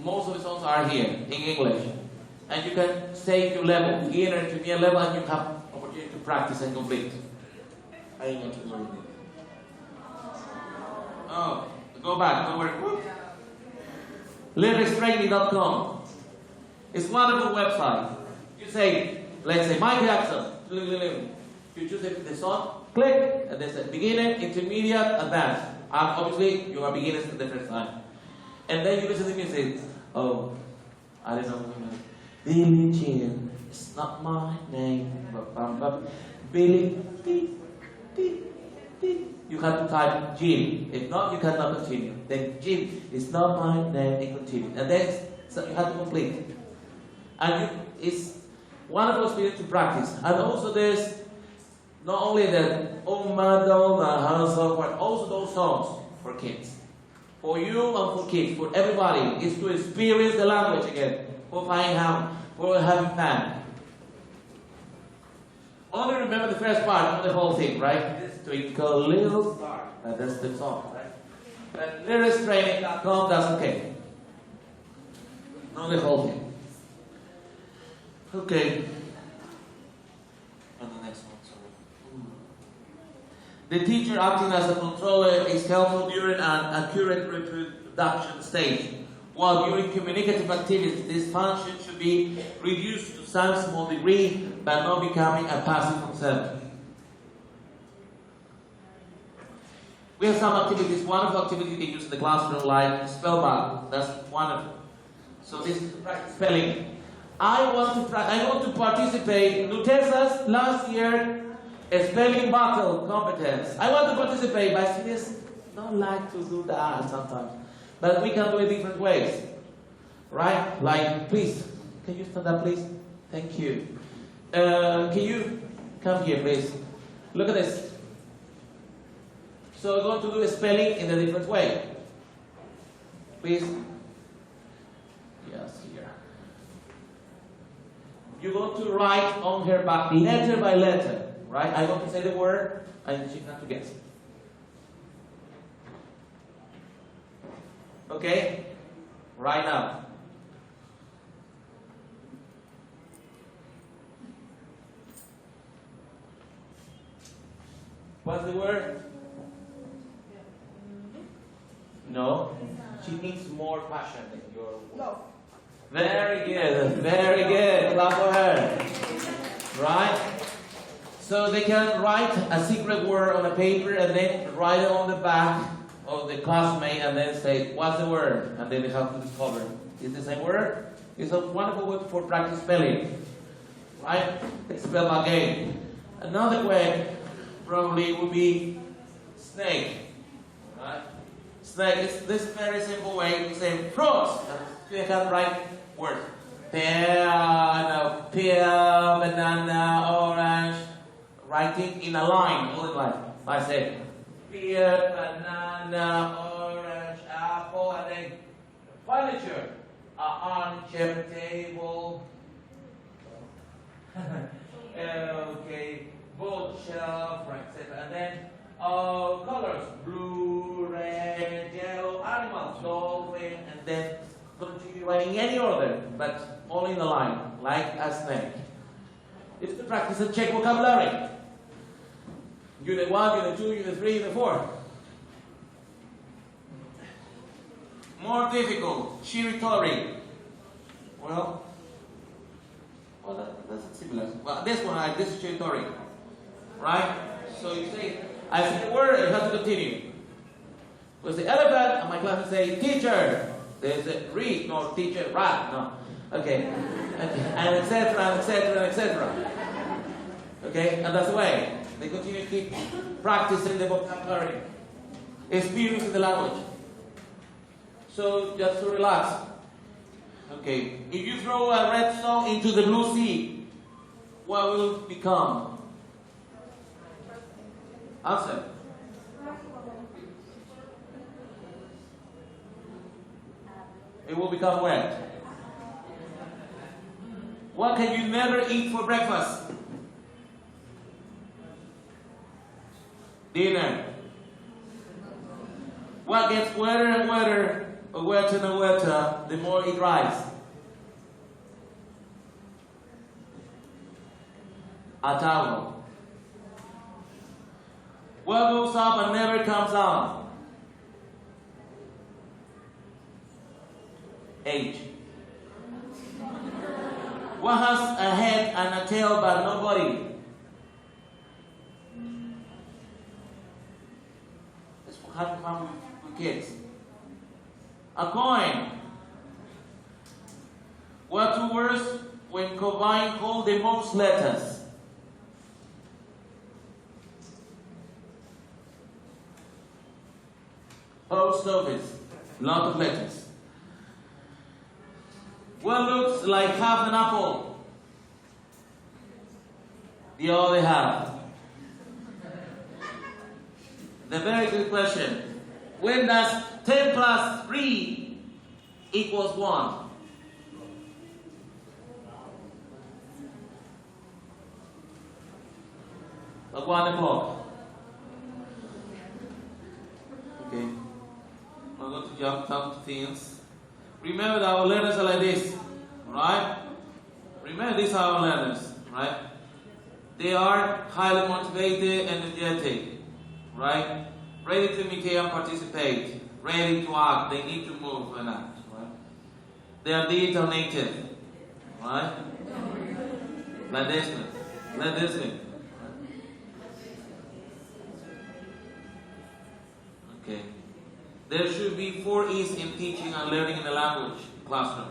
Most of the songs are here in English. And you can say to level, beginner, intermediate level, and you have opportunity to practice and complete. I ain't going to worry. Oh, go back, don't worry. Lyricstraining.com. It's a wonderful website. You say, let's say Michael Jackson. You choose the song, click, and then say beginner, intermediate, advanced. Obviously, you are beginners for the first time. And then you listen to the music. Oh, I don't know. Billie Jean, it's not my name. Billie, you have to type Jean. If not, you cannot continue. Then Jean is not my name, and continue. And then so you have to complete. And it's wonderful experience to practice. And also there's not only the Oh Madonna, and so forth, also those songs for kids. For you and for kids, for everybody, is to experience the language again. For having fun. only remember the first part, not the whole thing, right? This twinkle little star. That's the song, right? But lyricstraining.com does okay. Not the whole thing. Okay. And the next one, sorry. The teacher acting as a controller is helpful during an accurate reproduction stage. While during communicative activities, this function should be reduced to some small degree, but not becoming a passive concern. We have some activities. One of the activities they use in the classroom, like spellbound. That's one of them. So this is to practice spelling. I want to participate. Nutesa's last year spelling battle competence. I want to participate, but students don't like to do that sometimes. But we can do it different ways, right? Like, please, can you stand up, please? Thank you. Can you come here, please? Look at this. So we're going to do a spelling in a different way. Please. Yes, here. You're going to write on her back, letter by letter, right? I'm going to say the word, and she has to guess. Okay? Right now. What's the word? No. She needs more passion than your word. Love. Very good. Very good. Clap for her. Right? So they can write a secret word on a paper and then write it on the back of the classmate and then say, what's the word? And then they have to discover. Is the same word? It's a wonderful word for practice spelling. Right? Let's spell again. Another way probably would be snake. Right? Snake is this very simple way to say fruits. You can write words. Pear, banana, orange. Writing in a line, all in line. I say pear, banana, orange, apple, and then furniture. Armchair, table. Okay, bookshelf, right, etc. And then colors: blue, red, yellow. Animals: dolphin, and then continue writing in any order, but all in a line, like a snake. It's to practice and check vocabulary. Unit 1, Unit 2, Unit 3, Unit 4. More difficult, shiritori. Well, that's similar. Well, this one, this is shiritori. Right? So you say, I say the word, you have to continue. So the elephant, and my class will say, teacher. They say, read, no, teacher, rat, no. Okay. And etc., and etc., and etc. Okay, and that's the way. They continue to keep practicing the vocabulary, experiencing the language. So just to relax. Okay, if you throw a red stone into the blue sea, what will it become? Answer. It will become wet. What can you never eat for breakfast? Dinner. What gets wetter and wetter, or wetter and wetter, the more it dries? A towel. What goes up and never comes down? Age. What has a head and a tail but no body? That's what have fun with kids. A coin. What two words, when combined, hold the most letters? Post office. Lot of letters. What looks like half an apple? The other half. The very good question. When does 10 plus 3 equals 1? at 1 o'clock. Okay. I'm going to jump down to things. Remember that our learners are like this, right? Remember these are our learners, right? They are highly motivated, energetic, right? Ready to imitate and participate, ready to act. They need to move and act, right? They are digital native, right? Like this one, like this one. Okay. There should be 4 E's in teaching and learning in the language classroom.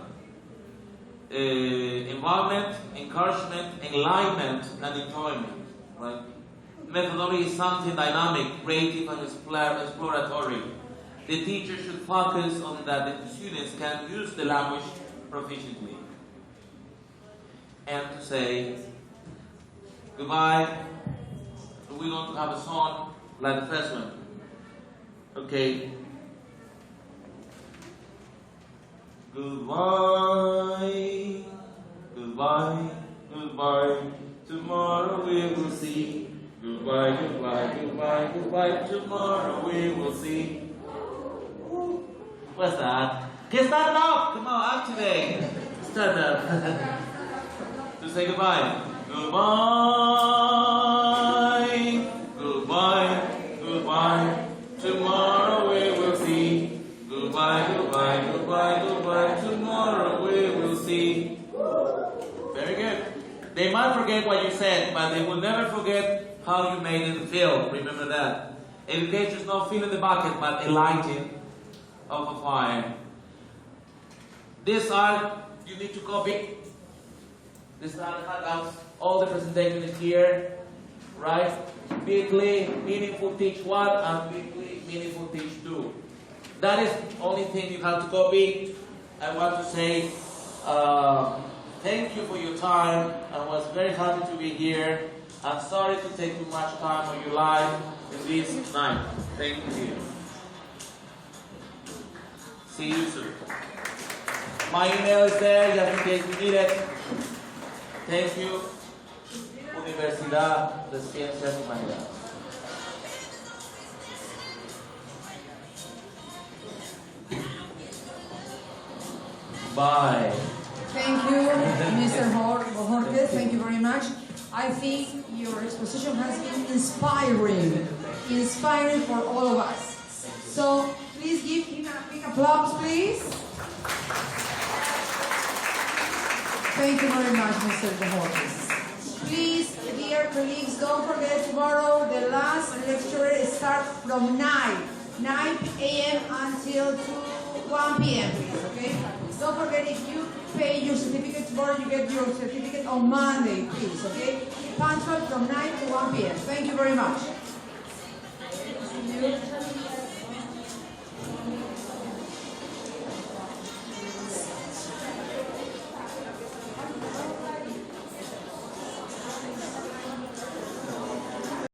Environment, encouragement, enlightenment, and enjoyment. Right? Methodology is something dynamic, creative, and exploratory. The teacher should focus on that the students can use the language proficiently. And to say goodbye. We're going to have a song like the first one. Okay. Goodbye, goodbye, goodbye. Tomorrow we will see. Goodbye, goodbye, goodbye, goodbye. Tomorrow we will see. What's that? Okay, stand up. Come on, activate. Stand up. To say goodbye. Goodbye, goodbye, goodbye. Tomorrow we will see. Goodbye, goodbye, goodbye, goodbye. Tomorrow we will see. Very good. They might forget what you said, but they will never forget how you made them feel. Remember that. Education is not filling the bucket, but a lighting of a fire. This art you need to copy. This art handouts. All the presentation is here, right? Weekly, meaningful teach 1 and weekly, meaningful teach 2. That is the only thing you have to copy. I want to say thank you for your time. I was very happy to be here. I'm sorry to take too much time of your life in this night. Thank you. See you soon. My email is there just in case you need it. Thank you. Universidad de Ciencias y Humanidades. Bye. Thank you, Mr. Jorge. Thank you very much. I think your exposition has been inspiring for all of us. So please give him a big applause, please. Thank you very much, Mr. Jorge. Please, dear colleagues, don't forget tomorrow the last lecture starts from 9 a.m. until 1 p.m. please, okay? Don't forget, if you pay your certificate tomorrow, you get your certificate on Monday, please, okay? Keep punctual from 9 to 1 p.m. Thank you very much. See you.